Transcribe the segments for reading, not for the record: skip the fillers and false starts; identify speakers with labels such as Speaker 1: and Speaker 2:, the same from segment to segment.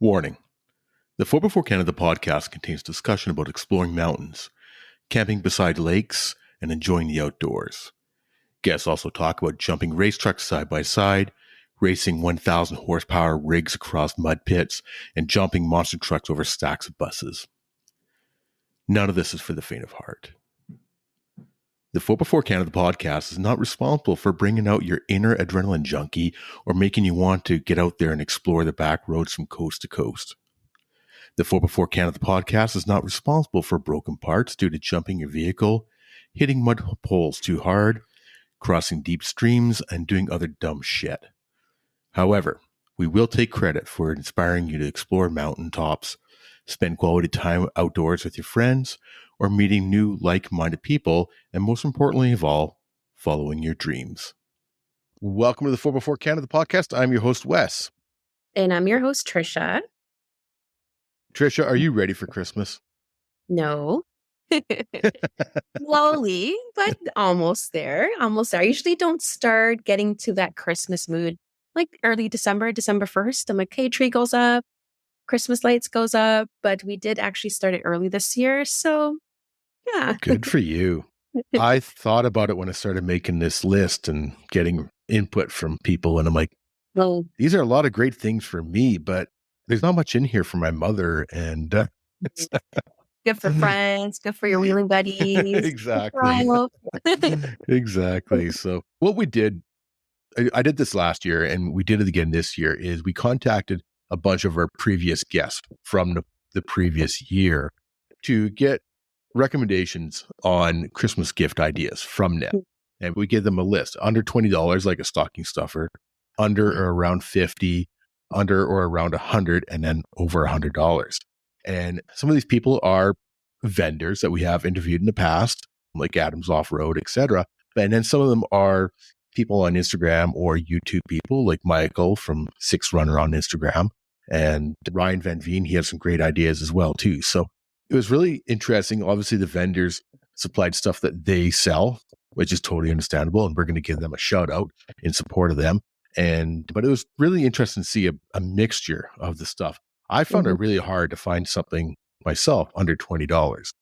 Speaker 1: Warning. The 4x4 Canada podcast contains discussion about exploring mountains, camping beside lakes, and enjoying the outdoors. Guests also talk about jumping race trucks side by side, racing 1,000 horsepower rigs across mud pits, and jumping monster trucks over stacks of buses. None of this is for the faint of heart. The 4x4 Canada podcast is not responsible for bringing out your inner adrenaline junkie or making you want to get out there and explore the back roads from coast to coast. The 4x4 Canada podcast is not responsible for broken parts due to jumping your vehicle, hitting mud poles too hard, crossing deep streams, and doing other dumb shit. However, we will take credit for inspiring you to explore mountaintops, spend quality time outdoors with your friends, or meeting new like-minded people, and most importantly of all, following your dreams. Welcome to the 4x4 Canada podcast. I'm your host, Wes.
Speaker 2: And I'm your host, Trisha.
Speaker 1: Trisha, are you ready for Christmas?
Speaker 2: No. Slowly, but almost there. Almost there. I usually don't start getting to that Christmas mood like early December 1st. I'm like, okay, tree goes up, Christmas lights goes up, but we did actually start it early this year. So, yeah.
Speaker 1: Good for you. I thought about it when I started making this list and getting input from people. And I'm like,
Speaker 2: well,
Speaker 1: these are a lot of great things for me, but there's not much in here for my mother. And
Speaker 2: good for friends, good for your wheeling buddies.
Speaker 1: Exactly. Exactly. So what we did, I did this last year and we did it again this year, is we contacted a bunch of our previous guests from the previous year to get recommendations on Christmas gift ideas from them. And we gave them a list under $20, like a stocking stuffer, under or around 50, under or around 100, and then over $100. And some of these people are vendors that we have interviewed in the past, like Adams Off-Road, etc. And then some of them are people on Instagram or YouTube people, like Michael from Six Runner on Instagram, and Ryan Van Veen. He has some great ideas as well, too. So it was really interesting. Obviously, the vendors supplied stuff that they sell, which is totally understandable, and we're going to give them a shout out in support of them. But it was really interesting to see a mixture of the stuff. I found it really hard to find something myself under $20.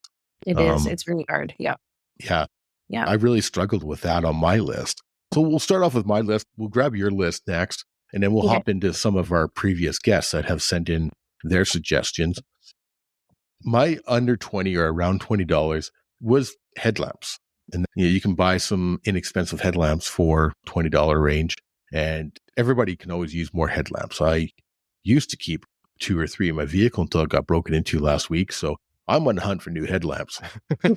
Speaker 2: It is. It's really hard. Yeah.
Speaker 1: Yeah.
Speaker 2: Yeah.
Speaker 1: I really struggled with that on my list. So we'll start off with my list. We'll grab your list next, and then we'll hop into some of our previous guests that have sent in their suggestions. My under 20 or around $20 was headlamps. And you can buy some inexpensive headlamps for $20 range, and everybody can always use more headlamps. I used to keep 2 or 3 in my vehicle until it got broken into last week. So I'm on the hunt for new headlamps. So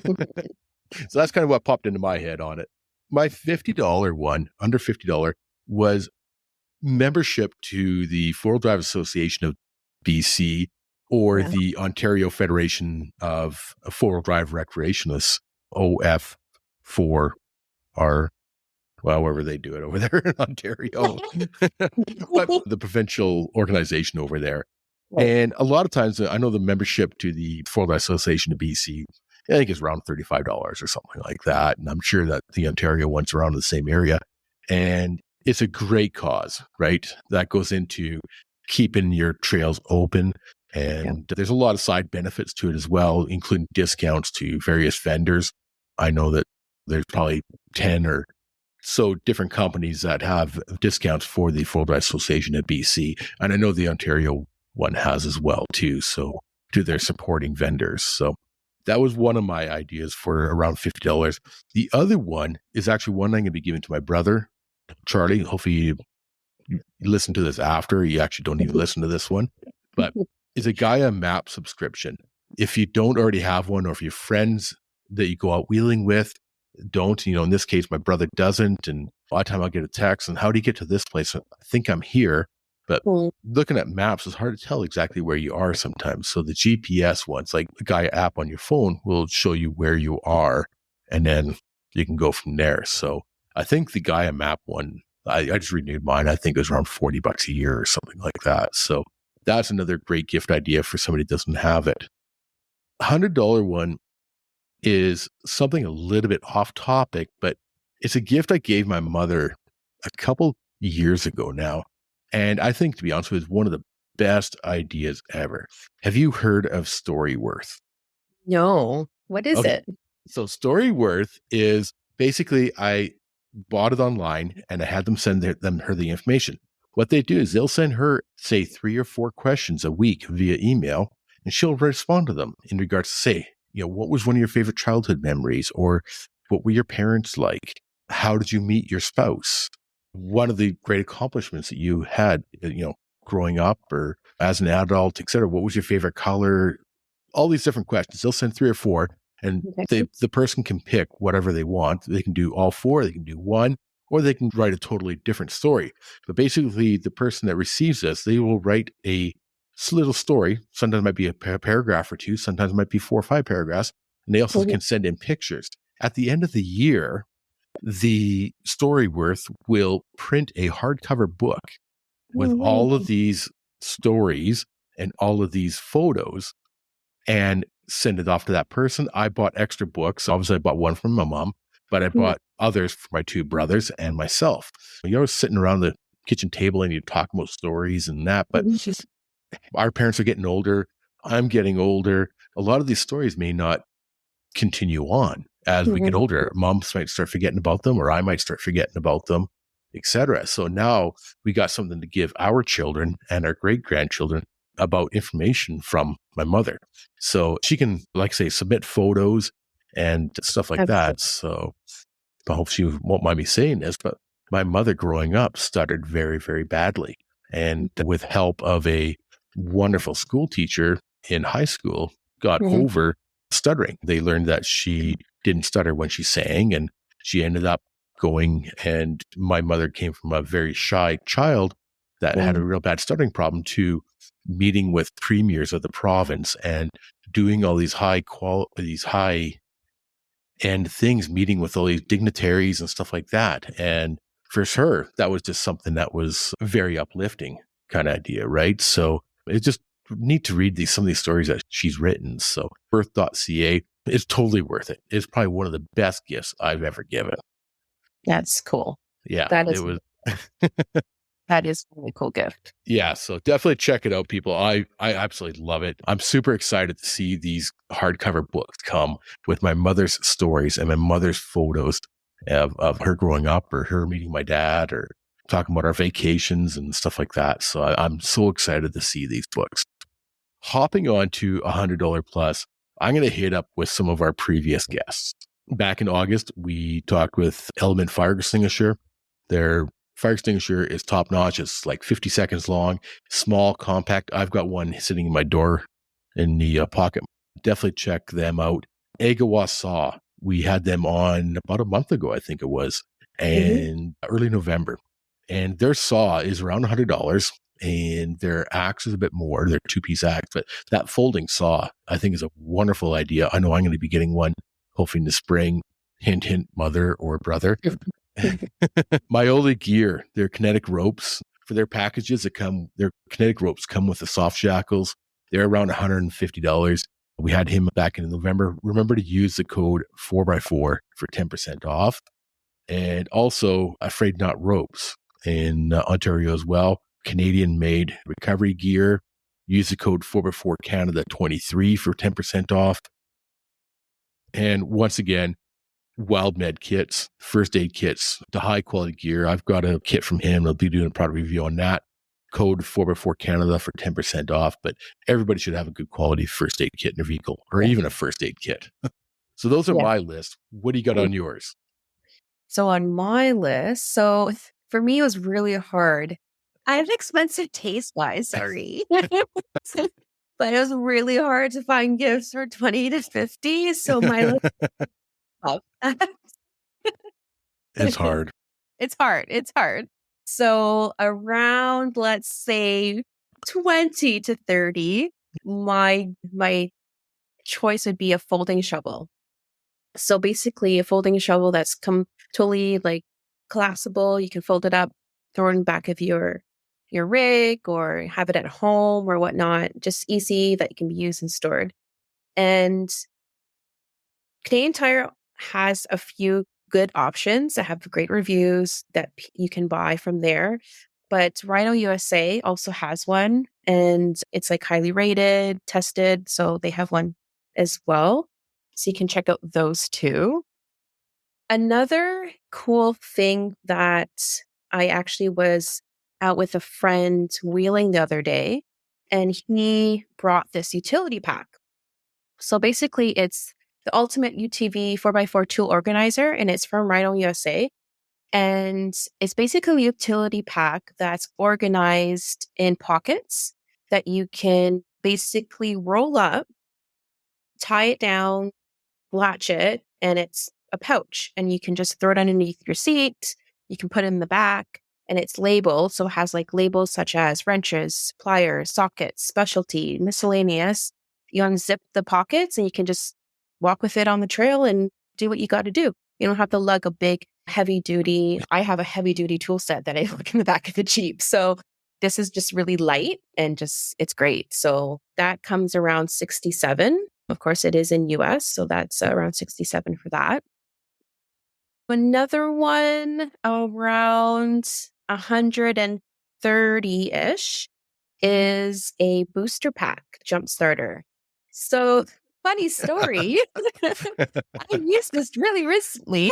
Speaker 1: that's kind of what popped into my head on it. My $50 one, under $50, was membership to the Four-Wheel Drive Association of BC or the Ontario Federation of Four-Wheel Drive Recreationists, OF4R, well, wherever they do it over there in Ontario, but the provincial organization over there. And a lot of times, I know the membership to the Four-Wheel Drive Association of BC, I think it's around $35 or something like that. And I'm sure that the Ontario one's around the same area. And it's a great cause, right? That goes into keeping your trails open. And there's a lot of side benefits to it as well, including discounts to various vendors. I know that there's probably 10 or so different companies that have discounts for the Four-Wheel Drive Association at BC. And I know the Ontario one has as well too. So to their supporting vendors. So that was one of my ideas for around $50. The other one is actually one I'm going to be giving to my brother, Charlie. Hopefully you listen to this after. You actually don't even listen to this one. But it's a Gaia map subscription. If you don't already have one, or if your friends that you go out wheeling with don't, in this case, my brother doesn't. And a lot of time I'll get a text, and how do you get to this place? I think I'm here. But looking at maps, it's hard to tell exactly where you are sometimes. So the GPS ones, like the Gaia app on your phone, will show you where you are, and then you can go from there. So I think the Gaia map one, I just renewed mine. I think it was around $40 a year or something like that. So that's another great gift idea for somebody who doesn't have it. $100 one is something a little bit off topic, but it's a gift I gave my mother a couple years ago now. And I think, to be honest with you, it's one of the best ideas ever. Have you heard of Storyworth?
Speaker 2: No. What is
Speaker 1: Okay.
Speaker 2: it?
Speaker 1: So Storyworth is basically, I bought it online and I had them send her the information. What they do is they'll send her, say, 3 or 4 questions a week via email, and she'll respond to them in regards to, say, what was one of your favorite childhood memories? Or what were your parents like? How did you meet your spouse? One of the great accomplishments that you had, growing up or as an adult, et cetera. What was your favorite color? All these different questions. They'll send 3 or 4, and
Speaker 2: Okay.
Speaker 1: the person can pick whatever they want. They can do all 4, they can do 1, or they can write a totally different story. But basically, the person that receives this, they will write a little story. Sometimes it might be a paragraph or 2, sometimes it might be 4 or 5 paragraphs, and they also
Speaker 2: Mhm.
Speaker 1: can send in pictures. At the end of the year, the Storyworth will print a hardcover book with
Speaker 2: No way.
Speaker 1: all of these stories and all of these photos and send it off to that person. I bought extra books. Obviously, I bought one from my mom, but I
Speaker 2: Yeah.
Speaker 1: bought others for my 2 brothers and myself. You're always sitting around the kitchen table and you talk about stories and that, but our parents are getting older. I'm getting older. A lot of these stories may not continue on as we get
Speaker 2: Mhm.
Speaker 1: older. Moms might start forgetting about them, or I might start forgetting about them, etc. So now we got something to give our children and our great grandchildren about information from my mother. So she can, like I say, submit photos and stuff like
Speaker 2: Absolutely.
Speaker 1: that. So I hope she won't mind me saying this, but my mother growing up stuttered very, very badly. And with help of a wonderful school teacher in high school, got
Speaker 2: Mhm.
Speaker 1: over stuttering. They learned that she didn't stutter when she sang, and she ended up going. And my mother came from a very shy child that had a real bad stuttering problem to meeting with premiers of the province and doing all these high and things, meeting with all these dignitaries and stuff like that. And for her, that was just something that was very uplifting kind of idea, right? So it's just neat to read some of these stories that she's written. So birth.ca is totally worth it. It's probably one of the best gifts I've ever given.
Speaker 2: That's cool.
Speaker 1: Yeah,
Speaker 2: That
Speaker 1: it
Speaker 2: is
Speaker 1: was.
Speaker 2: that is a really cool gift.
Speaker 1: Yeah, so definitely check it out, people. I absolutely love it. I'm super excited to see these hardcover books come with my mother's stories and my mother's photos of her growing up or her meeting my dad or talking about our vacations and stuff like that. So I'm so excited to see these books. Hopping on to $100 plus, I'm going to hit up with some of our previous guests. Back in August, we talked with Element Fire Extinguisher. Their fire extinguisher is top notch. It's like 50 seconds long, small, compact. I've got one sitting in my door in the pocket. Definitely check them out. Agawa Saw, we had them on about a month ago, I think it was,
Speaker 2: Mhm.
Speaker 1: and early November. And their saw is around $100 and their axe is a bit more, their 2-piece axe, but that folding saw, I think, is a wonderful idea. I know I'm going to be getting one hopefully in the spring. Hint, hint, mother or brother. Myola Gear, their kinetic ropes for their packages their kinetic ropes come with the soft shackles. They're around $150. We had him back in November. Remember to use the code 4x4 for 10% off. And also Afraid Not Ropes in Ontario as well. Canadian made recovery gear. Use the code 4x4 Canada 23 for 10% off. And once again, Wild Med kits, first aid kits, the high quality gear. I've got a kit from him. I'll be doing a product review on that. Code 4x4 Canada for 10% off. But everybody should have a good quality first aid kit in their vehicle or
Speaker 2: Yeah.
Speaker 1: even a first aid kit. So those are
Speaker 2: Yeah.
Speaker 1: my list. What do you got on yours?
Speaker 2: So on my list, for me, it was really hard. I have expensive taste wise, sorry. But it was really hard to find gifts for 20 to 50. So my list up.
Speaker 1: It's hard.
Speaker 2: It's hard. It's hard. So around, let's say 20 to 30, my choice would be a folding shovel. So basically a folding shovel that's totally like collapsible. You can fold it up, throw it in the back of your rig or have it at home or whatnot. Just easy that can be used and stored. And Canadian Tire has a few good options that have great reviews that you can buy from there. But Rhino USA also has one and it's like highly rated, tested. So they have one as well. So you can check out those two. Another cool thing that I actually was out with a friend wheeling the other day, and he brought this utility pack. So basically, it's the ultimate UTV 4x4 tool organizer, and it's from Rhino USA. And it's basically a utility pack that's organized in pockets that you can basically roll up, tie it down, latch it, and it's a pouch. And you can just throw it underneath your seat. You can put it in the back, and it's labeled. So it has like labels such as wrenches, pliers, sockets, specialty, miscellaneous. You unzip the pockets and you can just walk with it on the trail and do what you got to do. You don't have to lug a big heavy duty. I have a heavy duty tool set that I look in the back of the Jeep. So this is just really light and just, it's great. So that comes around 67. Of course, it is in US. So that's around 67 for that. Another one around 130-ish is a booster pack jump starter. So funny story. I used this really recently.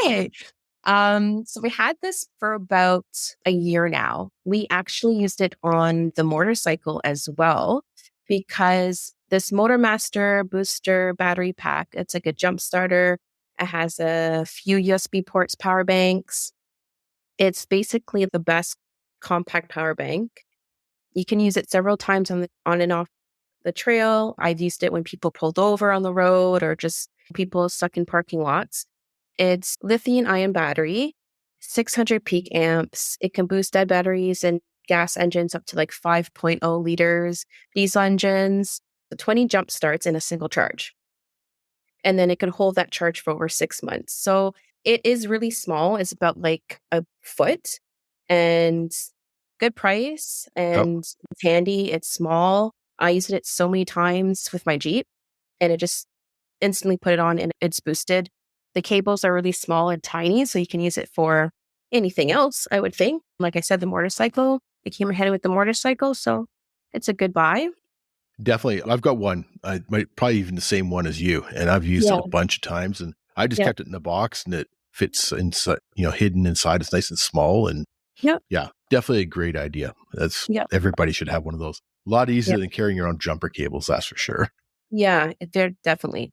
Speaker 2: So we had this for about a year now. We actually used it on the motorcycle as well, because this Motormaster booster battery pack, it's like a jump starter. It has a few USB ports, power banks. It's basically the best compact power bank. You can use it several times on and off the trail. I've used it when people pulled over on the road or just people stuck in parking lots. It's lithium ion battery, 600 peak amps. It can boost dead batteries and gas engines up to like 5.0 liters, diesel engines, 20 jump starts in a single charge. And then it can hold that charge for over 6 months. So it is really small. It's about like a foot and good price
Speaker 1: Oh,
Speaker 2: and it's handy. It's small. I used it so many times with my Jeep and it just instantly put it on and it's boosted. The cables are really small and tiny, so you can use it for anything else, I would think. Like I said, the motorcycle, it came ahead with the motorcycle, so it's a good buy.
Speaker 1: definitely. I've got one. I might probably even the same one as you, and I've used it
Speaker 2: Yeah.
Speaker 1: a bunch of times. And I just
Speaker 2: Yeah.
Speaker 1: kept it in the box, and it fits inside, hidden inside. It's nice and small, and
Speaker 2: Yeah.
Speaker 1: yeah, definitely a great idea. That's
Speaker 2: Yeah.
Speaker 1: everybody should have one of those. A lot
Speaker 2: Yeah.
Speaker 1: easier than carrying your own jumper cables, that's for sure.
Speaker 2: Yeah. They're definitely.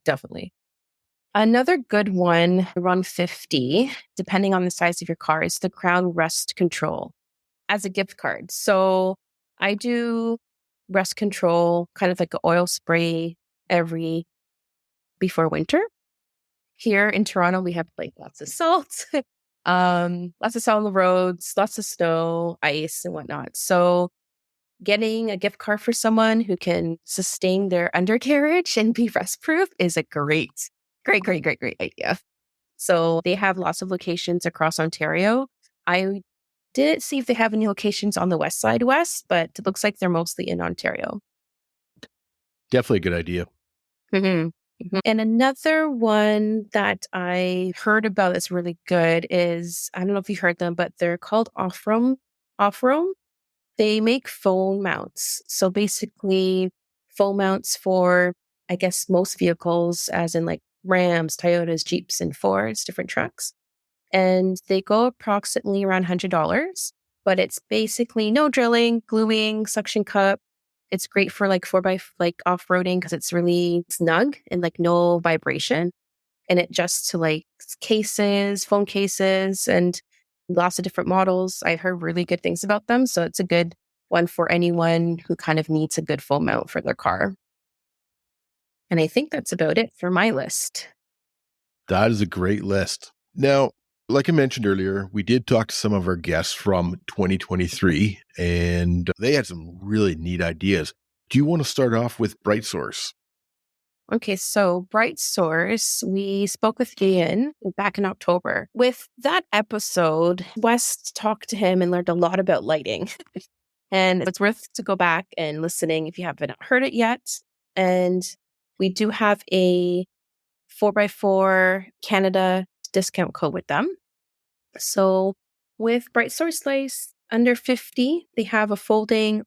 Speaker 2: Another good one, around 50, depending on the size of your car, is the Crown Rust Control as a gift card. So I do rust control, kind of like an oil spray every before winter. Here in Toronto, we have like lots of salt, lots of salt on the roads, lots of snow, ice, and whatnot. So getting a gift card for someone who can sustain their undercarriage and be rust proof is a great idea. So they have lots of locations across Ontario. I didn't see if they have any locations on the west side west, but it looks like they're mostly in Ontario.
Speaker 1: Definitely a good idea.
Speaker 2: Mhm. And another one that I heard about that's really good is, I don't know if you heard them, but they're called Off-Roam. Off-Roam. They make phone mounts. So basically phone mounts for, I guess, most vehicles, as in like Rams, Toyotas, Jeeps, and Fords, different trucks. And they go approximately around $100, but it's basically no drilling, gluing, suction cup. It's great for like like off-roading because it's really snug and like no vibration. And it adjusts to like cases, phone cases, and lots of different models. I've heard really good things about them. So it's a good one for anyone who kind of needs a good phone mount for their car. And I think that's about it for my list.
Speaker 1: That is a great list. Now, like I mentioned earlier, we did talk to some of our guests from 2023, and they had some really neat ideas. Do you want to start off with Bright Source?
Speaker 2: Okay, so Bright Source, we spoke with Ian back in October. With that episode, Wes talked to him and learned a lot about lighting. And it's worth to go back and listening if you haven't heard it yet. And we do have a 4x4 Canada discount code with them. So with Bright Source Lights under 50, they have a folding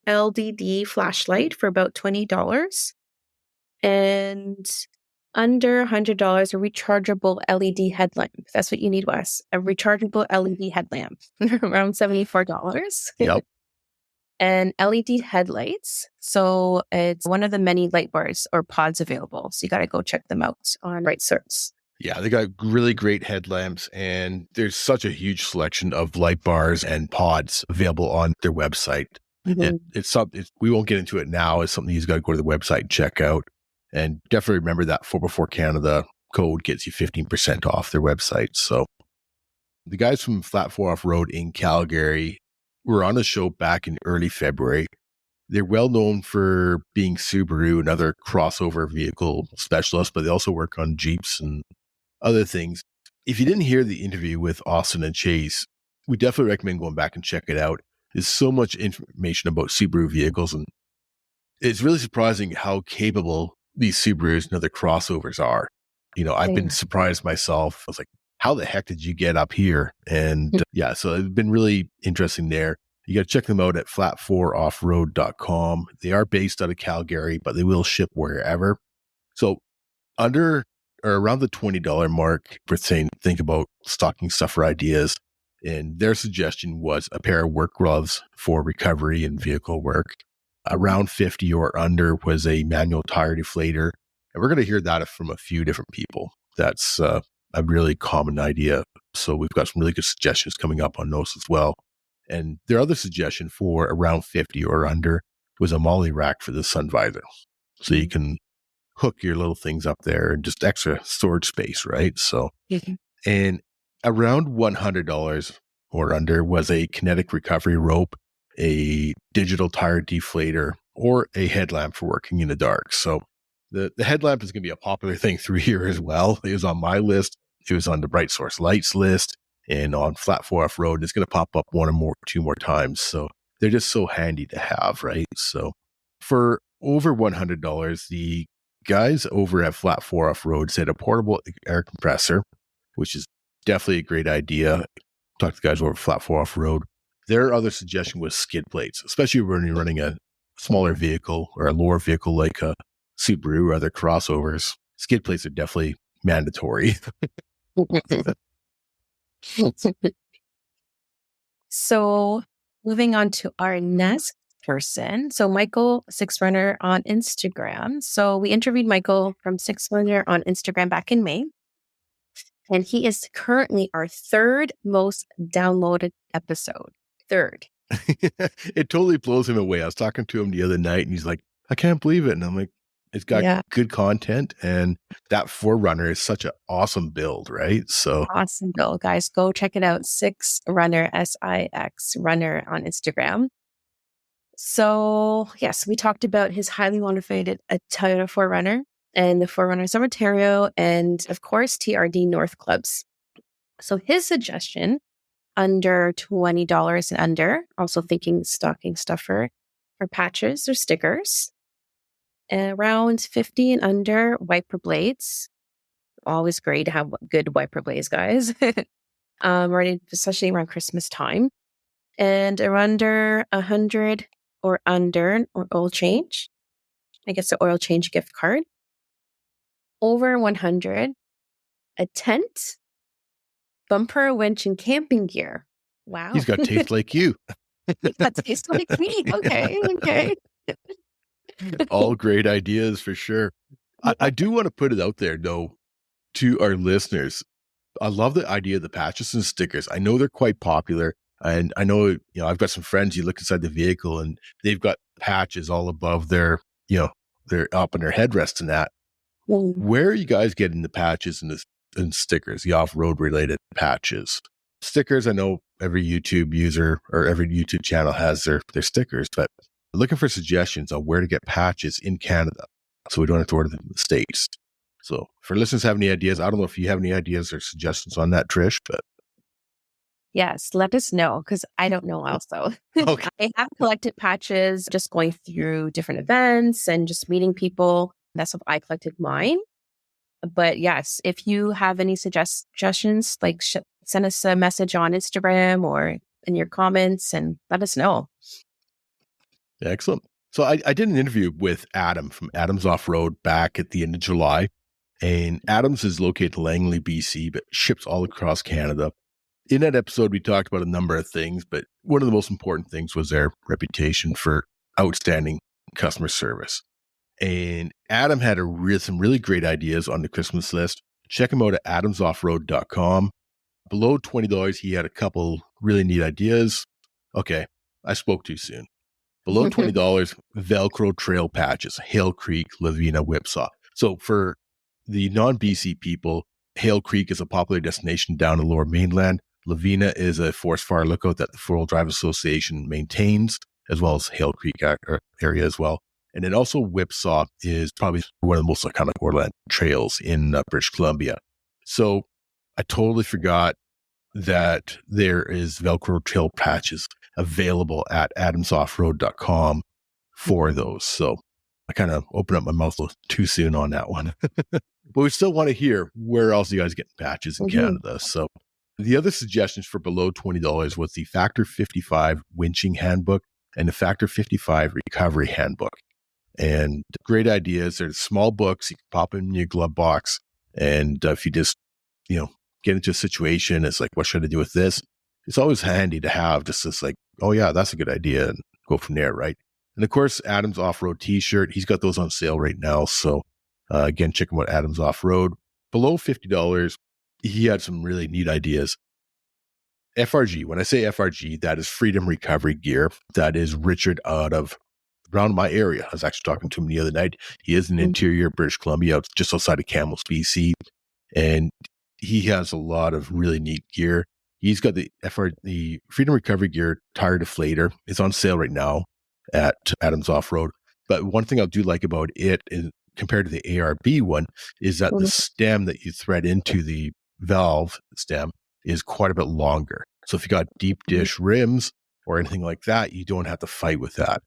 Speaker 2: LDD flashlight for about $20. And under $100, a rechargeable LED headlamp. That's what you need, Wes. A rechargeable LED headlamp, around $74.
Speaker 1: Yep.
Speaker 2: And LED headlights. So it's one of the many light bars or pods available. So you got to go check them out on Right Sorts.
Speaker 1: Yeah, they got really great headlamps, and there's such a huge selection of light bars and pods available on their website.
Speaker 2: Mhm.
Speaker 1: It's something we won't get into it now. It's something you've got to go to the website and check out. And definitely remember that 4x4 Canada code gets you 15% off their website. So the guys from Flat 4 Off-Road in Calgary were on a show back in early February. They're well known for being Subaru and other crossover vehicle specialists, but they also work on Jeeps and other things. If you didn't hear the interview with Austin and Chase, we definitely recommend going back and check it out. There's so much information about Subaru vehicles, and it's really surprising how capable these Subarus and other crossovers are. I've been surprised myself. I was like, how the heck did you get up here? And yeah, so it's been really interesting there. You got to check them out at flat4offroad.com. They are based out of Calgary, but they will ship wherever. So under or around the $20 mark, for saying, think about stocking stuffer ideas. And their suggestion was a pair of work gloves for recovery and vehicle work. Around 50 or under was a manual tire deflator. And we're going to hear that from a few different people. That's a really common idea. So we've got some really good suggestions coming up on those as well. And their other suggestion for around 50 or under was a molly rack for the sun visor. So you can hook your little things up there and just extra storage space, right? So, and around $100 or under was a kinetic recovery rope, a digital tire deflator, or a headlamp for working in the dark. So the headlamp is going to be a popular thing through here as well. It was on my list. It was on the Bright Source Lights list, and on Flat 4 Off-Road, it's going to pop up two more times. So they're just so handy to have, right? So for over $100, the guys over at Flat 4 Off-Road said a portable air compressor, which is definitely a great idea. Talk to the guys over at Flat 4 Off-Road. Their other suggestion was skid plates, especially when you're running a smaller vehicle or a lower vehicle like a Subaru or other crossovers. Skid plates are definitely mandatory.
Speaker 2: So moving on to our next person. So Michael, Six Runner on Instagram. So we interviewed Michael from Six Runner on Instagram back in May. And he is currently our third most downloaded episode. Third.
Speaker 1: It totally blows him away. I was talking to him the other night and he's like, I can't believe it. And I'm like, it's got good content, and that 4Runner is such an awesome build, right? So
Speaker 2: awesome build, guys. Go check it out. Six Runner, SIX Runner on Instagram. So yes, we talked about his highly motivated Toyota 4Runner and the 4Runners of Ontario, and of course TRD North Clubs. So his suggestion, under $20 and under, also thinking stocking stuffer for patches or stickers. Around 50 and under, wiper blades. Always great to have good wiper blades, guys. Especially around Christmas time. And under 100 or under, or oil change. I guess the oil change gift card. Over 100, a tent, bumper, winch, and camping gear. Wow.
Speaker 1: He's got taste like you.
Speaker 2: That tastes like me. Okay.
Speaker 1: All great ideas for sure. I do want to put it out there, though, to our listeners. I love the idea of the patches and stickers. I know they're quite popular. And I know, I've got some friends, you look inside the vehicle and they've got patches all above their up in their headrest and that. Where are you guys getting the patches and stickers, the off-road related patches? Stickers, I know every YouTube user or every YouTube channel has their stickers, but looking for suggestions on where to get patches in Canada so we don't have to order them in the States. So for listeners have any ideas, I don't know if you have any ideas or suggestions on that, Trish, but.
Speaker 2: Yes, let us know, because I don't know also.
Speaker 1: Okay.
Speaker 2: I have collected patches just going through different events and just meeting people. That's how I collected mine. But yes, if you have any suggestions, like send us a message on Instagram or in your comments and let us know.
Speaker 1: Excellent. So I did an interview with Adam from Adams Off-Road back at the end of July. And Adams is located in Langley, BC, but ships all across Canada. In that episode, we talked about a number of things, but one of the most important things was their reputation for outstanding customer service. And Adam had some really great ideas on the Christmas list. Check him out at adamsoffroad.com. Below $20, he had a couple really neat ideas. Okay, I spoke too soon. Below $20, Velcro trail patches, Hale Creek, Lavina, Whipsaw. So for the non-BC people, Hale Creek is a popular destination down the Lower Mainland. Lavina is a forest fire lookout that the Four-Wheel Drive Association maintains, as well as Hale Creek area as well. And then also Whipsaw is probably one of the most iconic Overland trails in British Columbia. So I totally forgot that there is Velcro trail patches available at adamsoffroad.com for those. So I kind of opened up my mouth a little too soon on that one. But we still want to hear where else you guys get patches in Canada. So the other suggestions for below $20 was the Factor 55 winching handbook and the Factor 55 recovery handbook. And great ideas. They're small books. You can pop in your glove box. And if you just, get into a situation, it's like, what should I do with this? It's always handy to have just this like, oh yeah, that's a good idea, and go from there, right? And of course, Adam's Off-Road t-shirt, he's got those on sale right now. So again, check him out, Adam's Off-Road. Below $50, he had some really neat ideas. FRG, when I say FRG, that is Freedom Recovery Gear. That is Richard out of around my area. I was actually talking to him the other night. He is in interior British Columbia, just outside of Kamloops, BC. And he has a lot of really neat gear. He's got the Freedom Recovery Gear tire deflator. It's on sale right now at Adams Off-Road. But one thing I do like about it is, compared to the ARB one, is that the stem that you thread into the valve stem is quite a bit longer. So if you got deep dish rims or anything like that, you don't have to fight with that.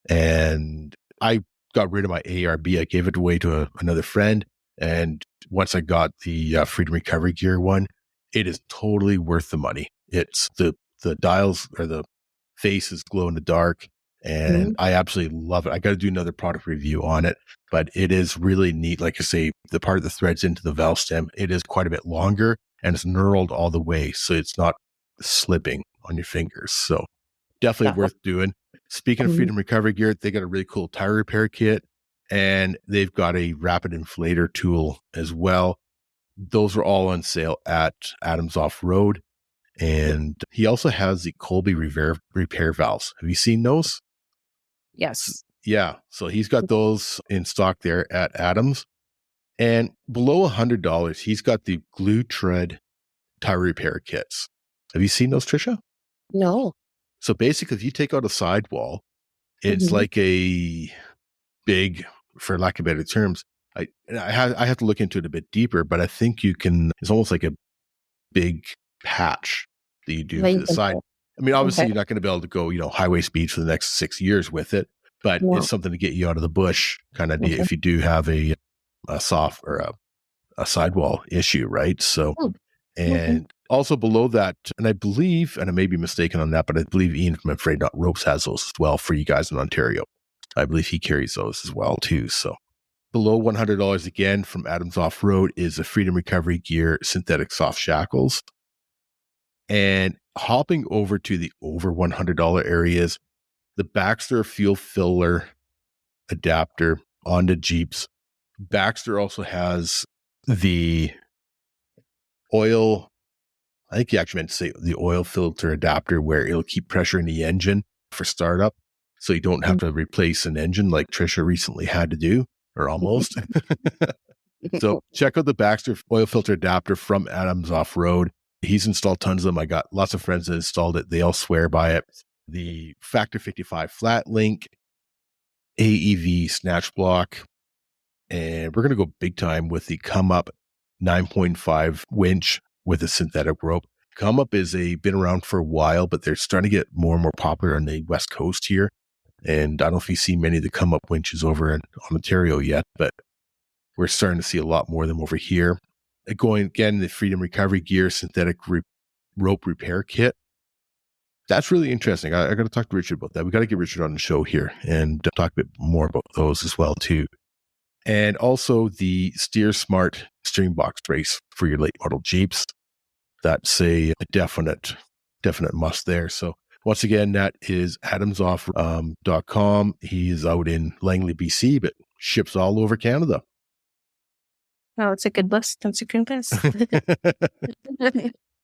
Speaker 1: And I got rid of my ARB. I gave it away to another friend. And once I got the Freedom Recovery Gear one, it is totally worth the money. It's the dials or the faces glow in the dark, and I absolutely love it. I got to do another product review on it, but it is really neat. Like I say, the part that threads into the valve stem, it is quite a bit longer, and it's knurled all the way, so it's not slipping on your fingers. So definitely worth doing. Speaking of Freedom Recovery Gear, they got a really cool tire repair kit. And they've got a rapid inflator tool as well. Those are all on sale at Adams Off-Road. And he also has the Colby repair valves. Have you seen those?
Speaker 2: Yes.
Speaker 1: Yeah. So he's got those in stock there at Adams. And below $100, he's got the glue tread tire repair kits. Have you seen those, Trisha?
Speaker 2: No.
Speaker 1: So basically, if you take out a sidewall, it's like a big, for lack of better terms, I have to look into it a bit deeper, but I think you can, it's almost like a big patch that you do to the side. I mean, obviously you're not going to be able to go, highway speed for the next 6 years with it, but it's something to get you out of the bush kind of idea if you do have a soft or a sidewall issue, right? So, and also below that, and I believe, and I may be mistaken on that, but I believe Ian from Afraid Not Ropes has those as well for you guys in Ontario. I believe he carries those as well too. So below $100 again from Adams Off-Road is the Freedom Recovery Gear synthetic soft shackles. And hopping over to the over $100 areas, the Baxter fuel filler adapter on the Jeeps. Baxter also has the oil, I think you actually meant to say the oil filter adapter, where it'll keep pressure in the engine for startup. So you don't have to replace an engine like Trisha recently had to do, or almost. So check out the Baxter oil filter adapter from Adams Off-Road. He's installed tons of them. I got lots of friends that installed it. They all swear by it. The Factor 55 flat link, AEV snatch block, and we're going to go big time with the Come Up 9.5 winch with a synthetic rope. Come Up is been around for a while, but they're starting to get more and more popular on the West Coast here. And I don't know if you see many of the Come Up winches over in Ontario yet, but we're starting to see a lot more of them over here. Going again, the Freedom Recovery Gear synthetic rope repair kit. That's really interesting. I got to talk to Richard about that. We got to get Richard on the show here and talk a bit more about those as well too. And also the Steer Smart steering box brace for your late model Jeeps. That's a definite must there. So once again, that is adamsoff.com. He is out in Langley, BC, but ships all over Canada.
Speaker 2: Oh, it's a good list. That's a good list.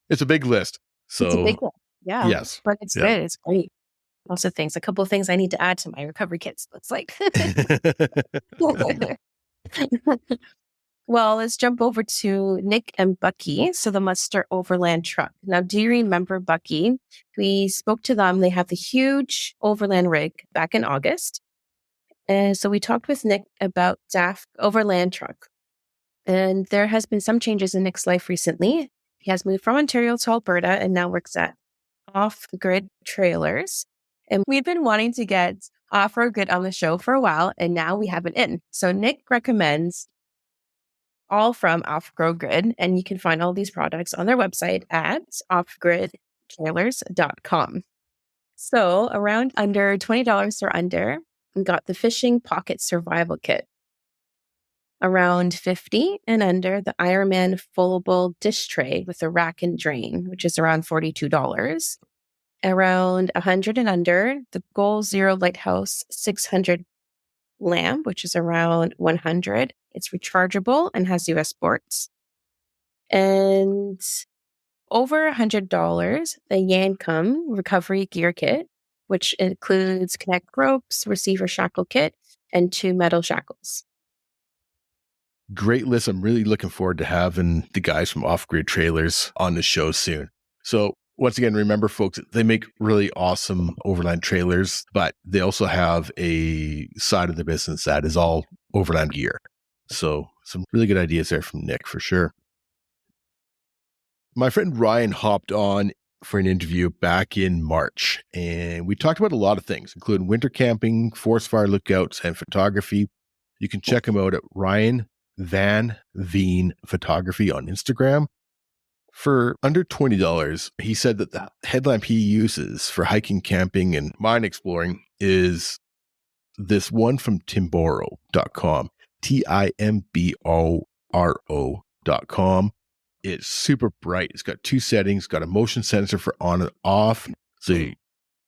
Speaker 1: It's a big list. So
Speaker 2: it's a big one. Yeah.
Speaker 1: Yes.
Speaker 2: But it's good. It's great. Lots of things. A couple of things I need to add to my recovery kits. Looks like. Well, let's jump over to Nick and Bucky. So the Muster Overland truck. Now, do you remember Bucky? We spoke to them. They have the huge Overland rig back in August. And so we talked with Nick about DAF Overland truck. And there has been some changes in Nick's life recently. He has moved from Ontario to Alberta and now works at Off-Grid Trailers. And we've been wanting to get Off-Road Grid on the show for a while, and now we have it in. So Nick recommends all from Off-Road Grid, and you can find all these products on their website at offgridtrailers.com. So around under $20 or under, we got the Fishing Pocket Survival Kit. Around $50 and under, the Ironman foldable dish tray with a rack and drain, which is around $42. Around $100 and under, the Goal Zero Lighthouse 600 lamp, which is around $100. It's rechargeable and has US ports. And over $100, the Yancom Recovery Gear Kit, which includes connect ropes, receiver shackle kit, and 2 metal shackles.
Speaker 1: Great list. I'm really looking forward to having the guys from Off-Grid Trailers on the show soon. So once again, remember, folks, they make really awesome overland trailers, but they also have a side of the business that is all overland gear. So some really good ideas there from Nick for sure. My friend Ryan hopped on for an interview back in March, and we talked about a lot of things, including winter camping, forest fire lookouts, and photography. You can check him out at Ryan Van Veen Photography on Instagram. For under $20, he said that the headlamp he uses for hiking, camping, and mine exploring is this one from Timboro.com, Timboro.com. It's super bright. It's got 2 settings, got a motion sensor for on and off.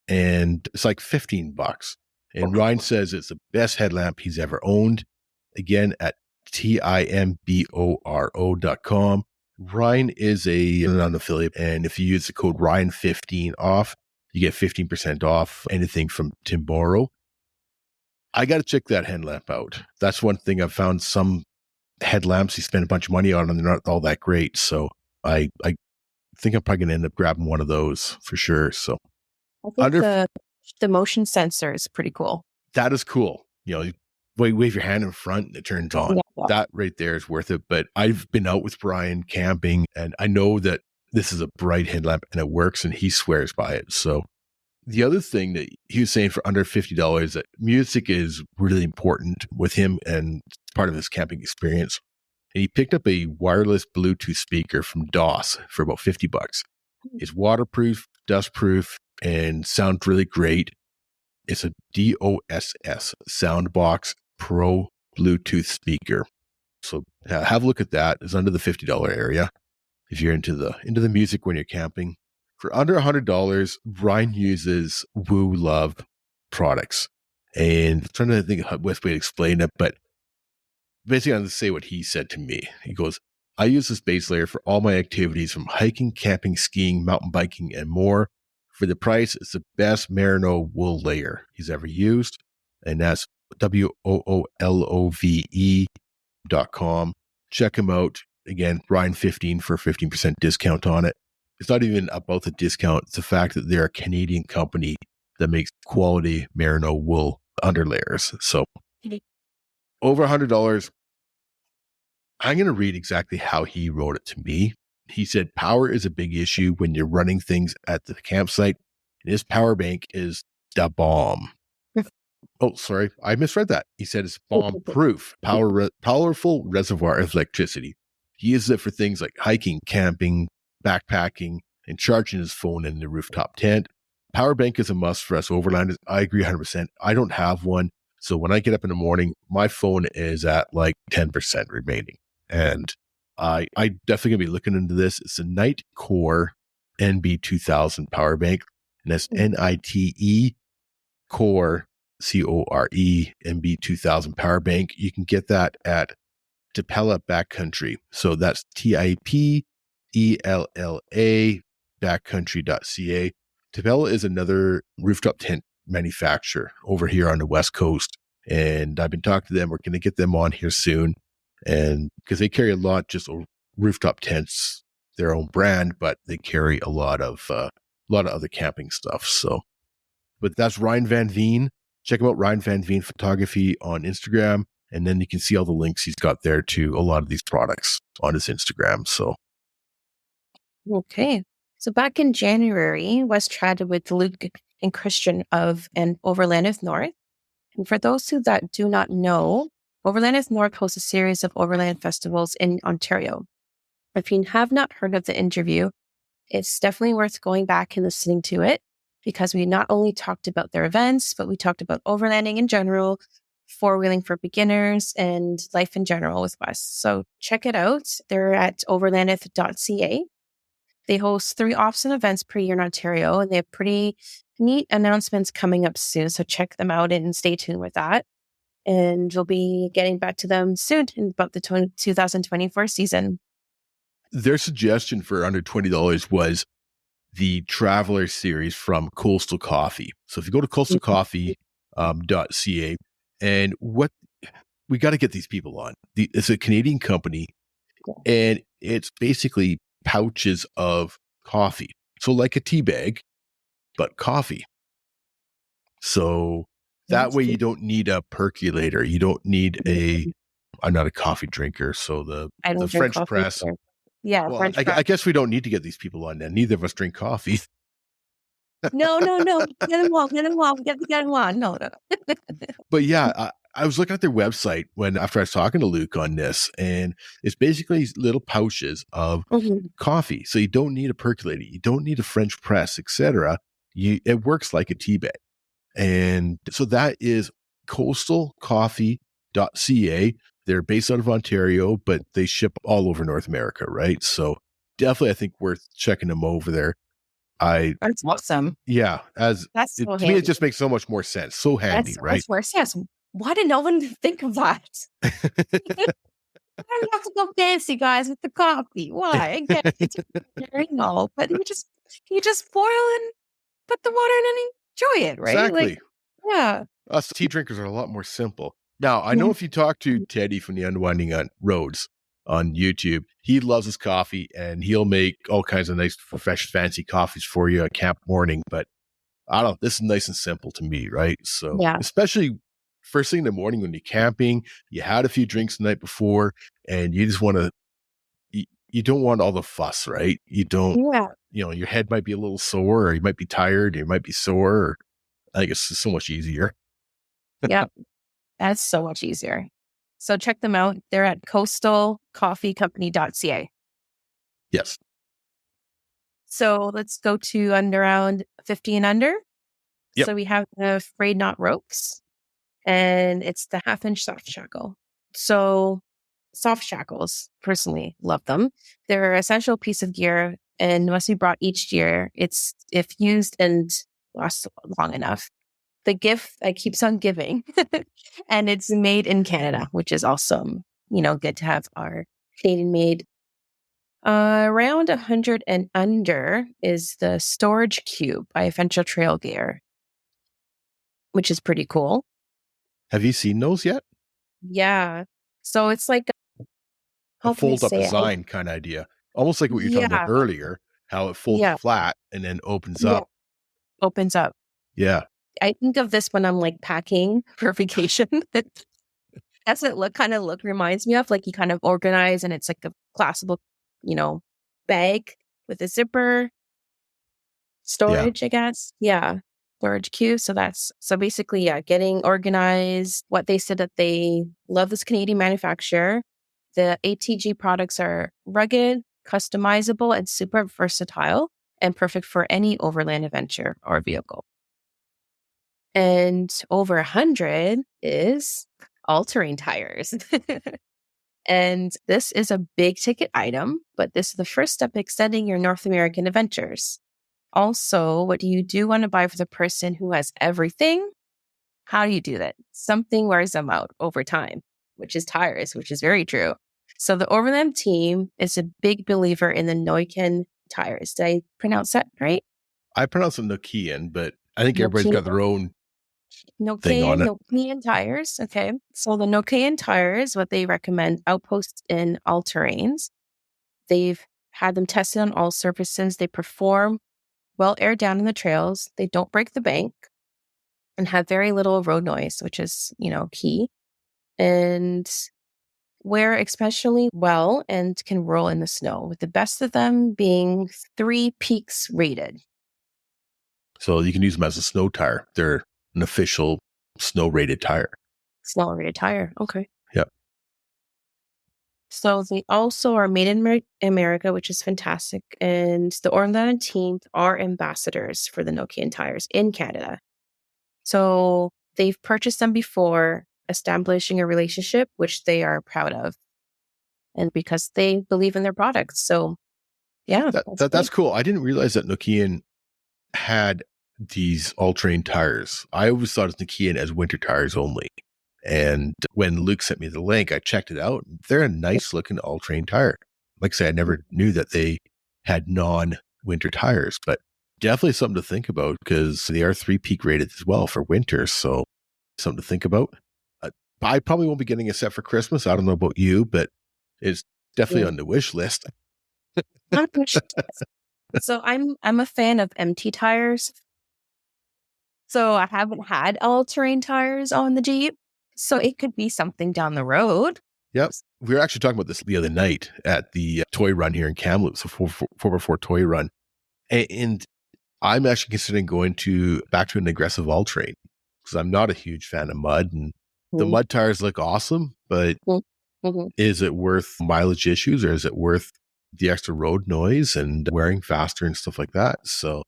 Speaker 1: And it's like $15. And Ryan says it's the best headlamp he's ever owned. Again, at Timboro.com. Ryan is an affiliate, and if you use the code Ryan15 off, you get 15% off anything from Timboro. I got to check that headlamp out. That's one thing I've found. Some headlamps you spend a bunch of money on and they're not all that great. So I think I'm probably going to end up grabbing one of those for sure. So
Speaker 2: I think the motion sensor is pretty cool.
Speaker 1: That is cool. You know, wave your hand in front and it turns on. Yeah. That right there is worth it. But I've been out with Brian camping and I know that this is a bright headlamp and it works and he swears by it. So the other thing that he was saying for under $50, that music is really important with him and part of his camping experience. And he picked up a wireless Bluetooth speaker from DOS for about $50. It's waterproof, dustproof, and sounds really great. It's a DOSS Soundbox Pro Bluetooth speaker. So have a look at that. It's under the $50 area if you're into the music when you're camping. For under $100, Ryan uses Woo Love products. And I'm trying to think of the best way to explain it, but basically I'm going to say what he said to me. He goes, I use this base layer for all my activities from hiking, camping, skiing, mountain biking, and more. For the price, it's the best merino wool layer he's ever used. And that's WOOLOVE.com. Check him out. Again, Ryan15 for a 15% discount on it. It's not even about the discount. It's the fact that they're a Canadian company that makes quality merino wool underlayers. So over $100, I'm going to read exactly how he wrote it to me. He said, power is a big issue when you're running things at the campsite. And his power bank is the bomb. Oh, sorry. I misread that. He said it's bomb-proof, powerful reservoir of electricity. He uses it for things like hiking, camping, backpacking, and charging his phone in the rooftop tent. power bank is a must for us Overlanders. I agree 100%. I don't have one. So when I get up in the morning, my phone is at like 10% remaining. And I definitely going to be looking into this. It's a Night Core NB2000 power bank. And that's NITE Core, CORE, NB2000 power bank. You can get that at Tipella Backcountry. So that's TIPELLA backcountry.ca. Tipella is another rooftop tent manufacturer over here on the West Coast. And I've been talking to them. We're going to get them on here soon. And because they carry a lot, just rooftop tents, their own brand, but they carry a lot of other camping stuff. So, but that's Ryan Van Veen. Check him out, Ryan Van Veen Photography on Instagram. And then you can see all the links he's got there to a lot of these products on his Instagram. So,
Speaker 2: okay. So back in January, Wes chatted with Luke and Christian of an Overlanding North. And for those who that do not know, Overlanding North hosts a series of overland festivals in Ontario. If you have not heard of the interview, it's definitely worth going back and listening to it, because we not only talked about their events, but we talked about overlanding in general, four-wheeling for beginners, and life in general with Wes. So check it out. They're at overlanding.ca. They host 3 off-season events per year in Ontario, and they have pretty neat announcements coming up soon. So check them out and stay tuned with that. And we'll be getting back to them soon in about the 2024 season.
Speaker 1: their suggestion for under $20 was the Traveler series from Coastal Coffee. So if you go to coastalcoffee.ca, and what we got to get these people on. It's a Canadian company, and it's basically pouches of coffee. So like a tea bag, but coffee. So that way you don't need a percolator. You don't need I'm not a coffee drinker, so the French press.
Speaker 2: Either. Yeah,
Speaker 1: well,
Speaker 2: French
Speaker 1: I guess we don't need to get these people on then. Neither of us drink coffee.
Speaker 2: No. Get them on. Get them on. No.
Speaker 1: But yeah, I was looking at their website after I was talking to Luke on this, and it's basically little pouches of coffee. So you don't need a percolator, you don't need a French press, etc. It works like a tea bag. And so that is coastalcoffee.ca. They're based out of Ontario, but they ship all over North America, right? So definitely, I think worth checking them over there.
Speaker 2: That's awesome.
Speaker 1: Yeah,
Speaker 2: that's so
Speaker 1: to me, it just makes so much more sense. So handy, right?
Speaker 2: That's worse. Yes. Why did no one think of that? I don't have to go fancy, guys, with the coffee. Why? I get it. No, but you just boil and put the water in and enjoy it, right?
Speaker 1: Exactly.
Speaker 2: Like, yeah.
Speaker 1: Us tea drinkers are a lot more simple. Now, I know if you talk to Teddy from the Unwinding Roads on YouTube, he loves his coffee, and he'll make all kinds of nice, fresh, fancy coffees for you at camp morning. But I don't know, this is nice and simple to me, right? So, especially first thing in the morning when you're camping, you had a few drinks the night before, and you just want to, you don't want all the fuss, right? You don't, your head might be a little sore, or you might be tired, or you might be sore. Or, I think it's so much easier.
Speaker 2: Yeah, that's so much easier. So check them out. They're at coastalcoffeecompany.ca.
Speaker 1: Yes.
Speaker 2: So let's go to around 50 and under. Yep. So we have the Frayed Knot ropes, and it's the 1/2-inch soft shackle. So soft shackles, personally love them. They're an essential piece of gear, and must be brought each year. It's if used and lasts long enough. The gift that keeps on giving, and it's made in Canada, which is awesome. Good to have our Canadian made. Around 100 and under is the Storage Cube by Adventure Trail Gear, which is pretty cool.
Speaker 1: Have you seen those yet?
Speaker 2: Yeah. So it's like
Speaker 1: a fold-up design kind of idea. Almost like what you were talking about earlier, how it folds flat and then opens up.
Speaker 2: Opens up.
Speaker 1: Yeah.
Speaker 2: I think of this when I'm like packing for vacation. That's what kind of look reminds me of. Like you kind of organize, and it's like a collapsible, bag with a zipper. Storage, I guess. Yeah. Storage queue. So basically, getting organized. What they said that they love this Canadian manufacturer. The ATG products are rugged, customizable, and super versatile. and perfect for any overland adventure or vehicle. And over 100 is all-terrain tires. And this is a big ticket item, but this is the first step extending your North American adventures. Also, what do you do want to buy for the person who has everything? How do you do that? Something wears them out over time, which is tires, which is very true. So the Overland team is a big believer in the Nokian tires. Did I pronounce that right?
Speaker 1: I pronounce them Nokian, but I think everybody's got their own thing on it.
Speaker 2: Nokian tires. Okay. So the Nokian tires, what they recommend, outposts in all terrains. They've had them tested on all surfaces. They perform well air down in the trails. They don't break the bank and have very little road noise, which is, key. And wear especially well and can roll in the snow, with the best of them being 3 peaks rated.
Speaker 1: So you can use them as a snow tire. They're an official snow rated tire.
Speaker 2: Snow rated tire. Okay.
Speaker 1: Yep.
Speaker 2: So they also are made in America, which is fantastic. And the Overland team are ambassadors for the Nokian tires in Canada. So they've purchased them before, establishing a relationship, which they are proud of. And because they believe in their products. So yeah.
Speaker 1: That's cool. I didn't realize that Nokian had these all-terrain tires. I always thought of Nokian as winter tires only. And when Luke sent me the link, I checked it out. They're a nice looking all-terrain tire. Like I say, I never knew that they had non-winter tires, but definitely something to think about because they are 3 peak rated as well for winter. So something to think about. I probably won't be getting a set for Christmas. I don't know about you, but it's definitely on the wish list.
Speaker 2: So I'm a fan of empty tires. So I haven't had all-terrain tires on the Jeep. So it could be something down the road.
Speaker 1: Yep. We were actually talking about this the other night at the toy run here in Kamloops, a 4x4 toy run. And I'm actually considering going back to an aggressive all-terrain because I'm not a huge fan of mud. And the mud tires look awesome, but is it worth mileage issues or is it worth the extra road noise and wearing faster and stuff like that? So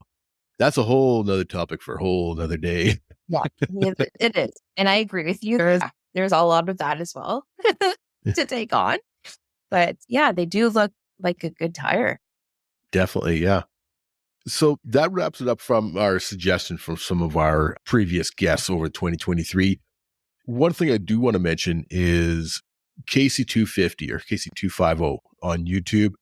Speaker 1: that's a whole nother topic for a whole nother day.
Speaker 2: Yeah, it is. And I agree with you. There's a lot of that as well to take on. But yeah, they do look like a good tire.
Speaker 1: Definitely, yeah. So that wraps it up from our suggestion from some of our previous guests over 2023. One thing I do want to mention is KC250 or KC250 on YouTube.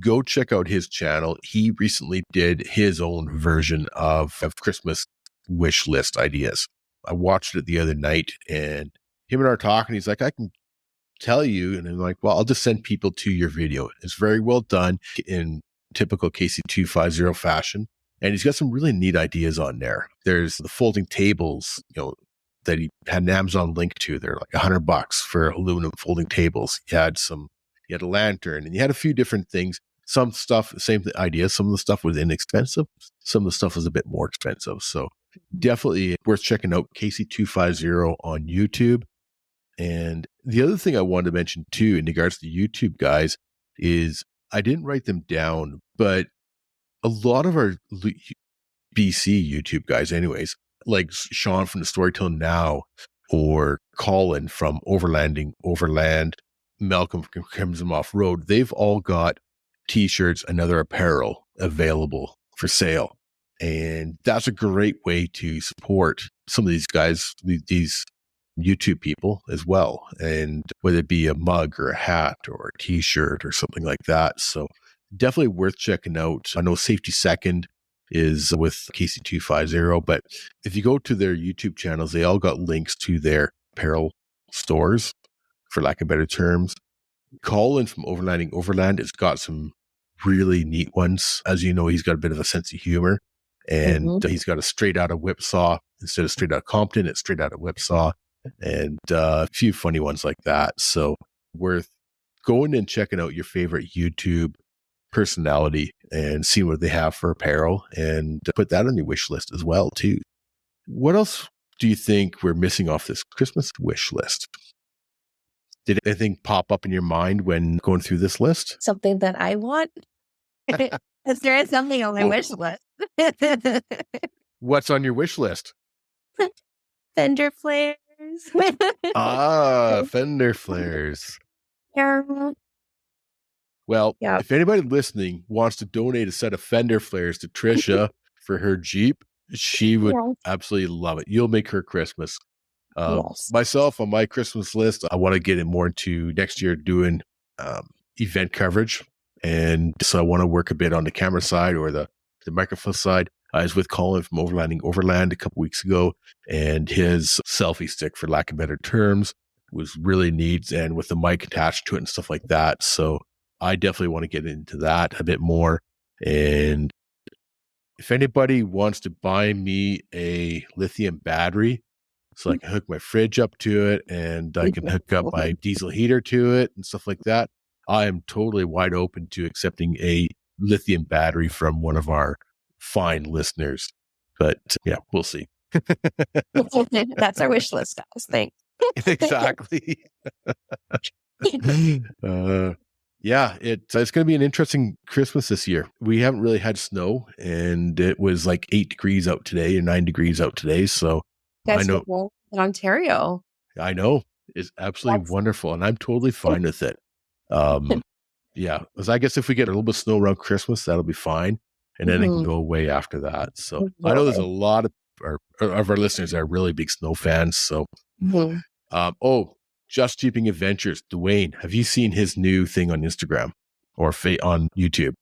Speaker 1: Go check out his channel. He recently did his own version of Christmas wish list ideas. I watched it the other night and him and I are talking. He's like, I can tell you. And I'm like, well, I'll just send people to your video. It's very well done in typical KC250 fashion. And he's got some really neat ideas on there. There's the folding tables, that he had an Amazon link to. They're like $100 for aluminum folding tables. He had a lantern and you had a few different things. Some stuff, same idea. Some of the stuff was inexpensive. Some of the stuff was a bit more expensive. So definitely worth checking out KC250 on YouTube. And the other thing I wanted to mention too, in regards to YouTube guys, is I didn't write them down, but a lot of our BC YouTube guys anyways, like Sean from the Storytelling Now or Colin from Overland, Malcolm from Crimson Off Road, they've all got t-shirts and other apparel available for sale. And that's a great way to support some of these guys, these YouTube people as well. And whether it be a mug or a hat or a t-shirt or something like that. So definitely worth checking out. I know Safety Second is with KC250, but if you go to their YouTube channels, they all got links to their apparel stores, for lack of better terms. Colin from Overland has got some really neat ones. As you know, he's got a bit of a sense of humor, and he's got a straight out of Whipsaw instead of straight out of Compton. It's straight out of Whipsaw, and a few funny ones like that. So worth going and checking out your favorite YouTube personality and see what they have for apparel and put that on your wish list as well too. What else do you think we're missing off this Christmas wish list? Did anything pop up in your mind when going through this list?
Speaker 2: Something that I want? Because there is something on my wish list.
Speaker 1: What's on your wish list?
Speaker 2: Fender flares.
Speaker 1: Fender flares.
Speaker 2: Yeah.
Speaker 1: Well, if anybody listening wants to donate a set of Fender flares to Trisha for her Jeep, she would absolutely love it. You'll make her Christmas. Myself, on my Christmas list, I want to get it more into next year doing event coverage. And so I want to work a bit on the camera side or the microphone side. I was with Colin from Overlanding Overland a couple weeks ago, and his selfie stick, for lack of better terms, was really neat, and with the mic attached to it and stuff like that. So I definitely want to get into that a bit more. And if anybody wants to buy me a lithium battery, so I can hook my fridge up to it and I can hook up my diesel heater to it and stuff like that, I am totally wide open to accepting a lithium battery from one of our fine listeners. But yeah, we'll see.
Speaker 2: That's our wish list, guys. Thanks.
Speaker 1: Exactly. Yeah, it's going to be an interesting Christmas this year. We haven't really had snow, and it was like 8 degrees out today and 9 degrees out today. So
Speaker 2: I know in Ontario.
Speaker 1: I know it's absolutely wonderful, and I'm totally fine with it. Yeah, because I guess if we get a little bit of snow around Christmas, that'll be fine, and then it can go away after that. So I know there's a lot of our listeners that are really big snow fans. So, Just Jeeping Adventures, Dwayne, have you seen his new thing on Instagram or on YouTube?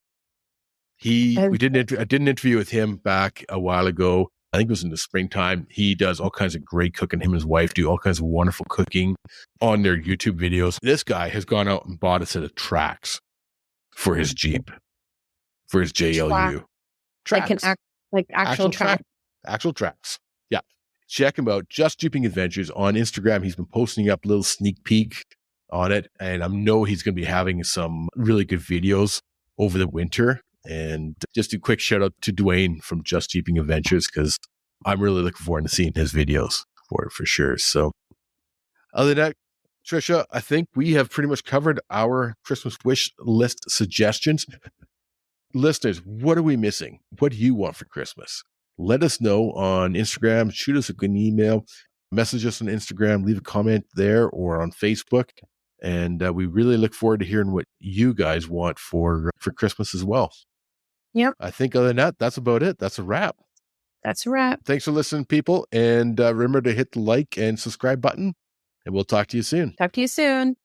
Speaker 1: I did an interview with him back a while ago. I think it was in the springtime. He does all kinds of great cooking. Him and his wife do all kinds of wonderful cooking on their YouTube videos. This guy has gone out and bought a set of tracks for his Jeep, for his JLU. Tracks.
Speaker 2: Like actual tracks.
Speaker 1: Actual tracks. Yeah. Check him out. Just Jeeping Adventures on Instagram. He's been posting up a little sneak peek on it. And I know he's going to be having some really good videos over the winter. And just a quick shout out to Dwayne from Just Jeeping Adventures, because I'm really looking forward to seeing his videos for sure. So other than that, Trisha, I think we have pretty much covered our Christmas wish list suggestions. Listeners, what are we missing? What do you want for Christmas? Let us know on Instagram. Shoot us an email, message us on Instagram, leave a comment there or on Facebook. And we really look forward to hearing what you guys want for Christmas as well.
Speaker 2: Yep.
Speaker 1: I think other than that, that's about it. That's a wrap.
Speaker 2: That's a wrap.
Speaker 1: Thanks for listening, people. And remember to hit the like and subscribe button. And we'll talk to you soon.
Speaker 2: Talk to you soon.